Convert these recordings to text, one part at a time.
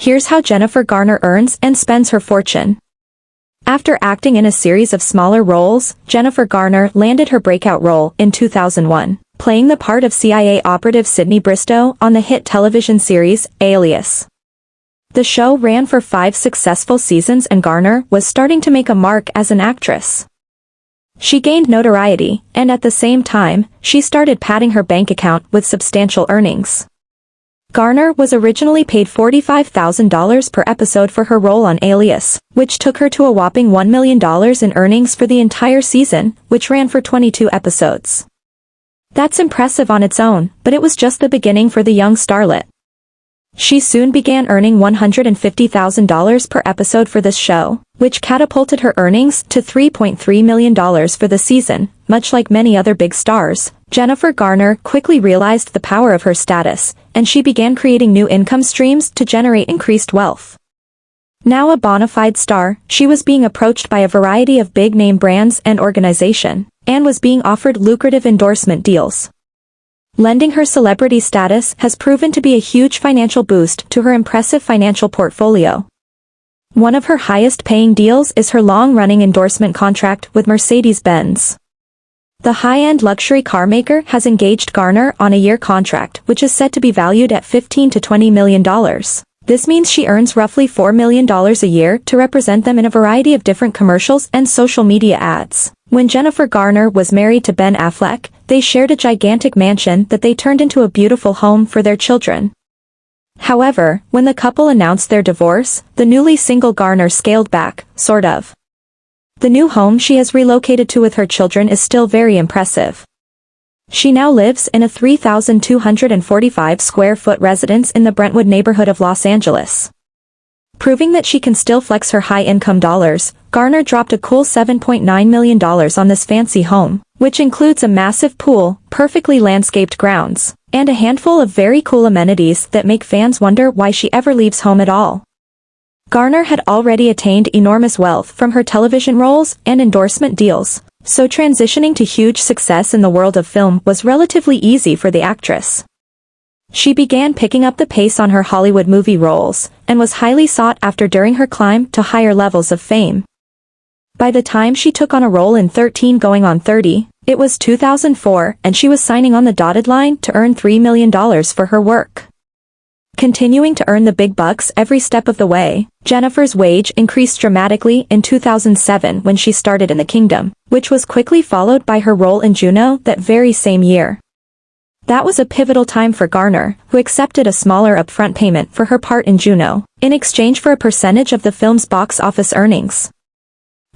Here's how Jennifer Garner earns and spends her fortune. After acting in a series of smaller roles, Jennifer Garner landed her breakout role in 2001, playing the part of CIA operative Sydney Bristow on the hit television series, Alias. The show ran for 5 successful seasons and Garner was starting to make a mark as an actress. She gained notoriety, and at the same time, she started padding her bank account with substantial earnings. Garner was originally paid $45,000 per episode for her role on Alias, which took her to a whopping $1 million in earnings for the entire season, which ran for 22 episodes. That's impressive on its own, but it was just the beginning for the young starlet. She soon began earning $150,000 per episode for this show, which catapulted her earnings to $3.3 million for the season. Much like many other big stars, Jennifer Garner quickly realized the power of her status, and she began creating new income streams to generate increased wealth. Now a bona fide star, she was being approached by a variety of big-name brands and organizations, and was being offered lucrative endorsement deals. Lending her celebrity status has proven to be a huge financial boost to her impressive financial portfolio. One of her highest-paying deals is her long-running endorsement contract with Mercedes-Benz. The high-end luxury car maker has engaged Garner on a year contract which is said to be valued at $15 to $20 million. This means she earns roughly $4 million a year to represent them in a variety of different commercials and social media ads. When Jennifer Garner was married to Ben Affleck, they shared a gigantic mansion that they turned into a beautiful home for their children. However, when the couple announced their divorce, the newly single Garner scaled back, sort of. The new home she has relocated to with her children is still very impressive. She now lives in a 3,245 square foot residence in the Brentwood neighborhood of Los Angeles. Proving that she can still flex her high-income dollars, Garner dropped a cool $7.9 million on this fancy home, which includes a massive pool, perfectly landscaped grounds, and a handful of very cool amenities that make fans wonder why she ever leaves home at all. Garner had already attained enormous wealth from her television roles and endorsement deals, so transitioning to huge success in the world of film was relatively easy for the actress. She began picking up the pace on her Hollywood movie roles, and was highly sought after during her climb to higher levels of fame. By the time she took on a role in 13 Going on 30, it was 2004 and she was signing on the dotted line to earn $3 million for her work. Continuing to earn the big bucks every step of the way, Jennifer's wage increased dramatically in 2007 when she started in The Kingdom, which was quickly followed by her role in Juno that very same year. That was a pivotal time for Garner, who accepted a smaller upfront payment for her part in Juno, in exchange for a percentage of the film's box office earnings.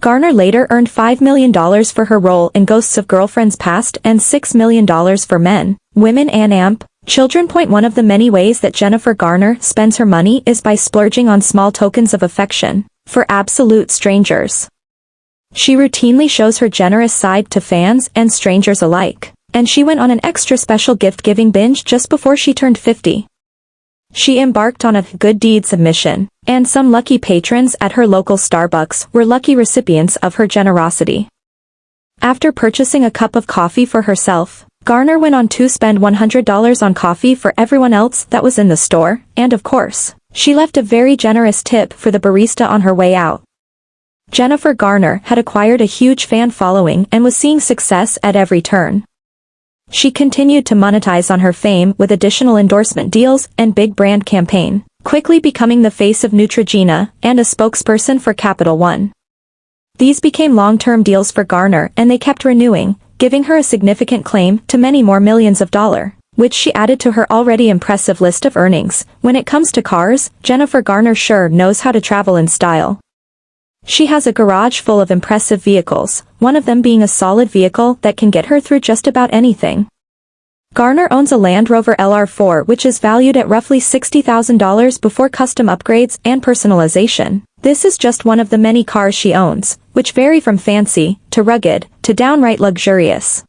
Garner later earned $5 million for her role in Ghosts of Girlfriends Past and $6 million for Men, Women and Amp, Children. One of the many ways that Jennifer Garner spends her money is by splurging on small tokens of affection, for absolute strangers. She routinely shows her generous side to fans and strangers alike, and she went on an extra special gift-giving binge just before she turned 50. She embarked on a good deeds mission, and some lucky patrons at her local Starbucks were lucky recipients of her generosity. After purchasing a cup of coffee for herself, Garner went on to spend $100 on coffee for everyone else that was in the store, and of course, she left a very generous tip for the barista on her way out. Jennifer Garner had acquired a huge fan following and was seeing success at every turn. She continued to monetize on her fame with additional endorsement deals and big brand campaign, quickly becoming the face of Neutrogena and a spokesperson for Capital One. These became long-term deals for Garner and they kept renewing, giving her a significant claim to many more millions of dollars, which she added to her already impressive list of earnings. When it comes to cars, Jennifer Garner sure knows how to travel in style. She has a garage full of impressive vehicles, one of them being a solid vehicle that can get her through just about anything. Garner owns a Land Rover LR4 which is valued at roughly $60,000 before custom upgrades and personalization. This is just one of the many cars she owns, which vary from fancy, to rugged, to downright luxurious.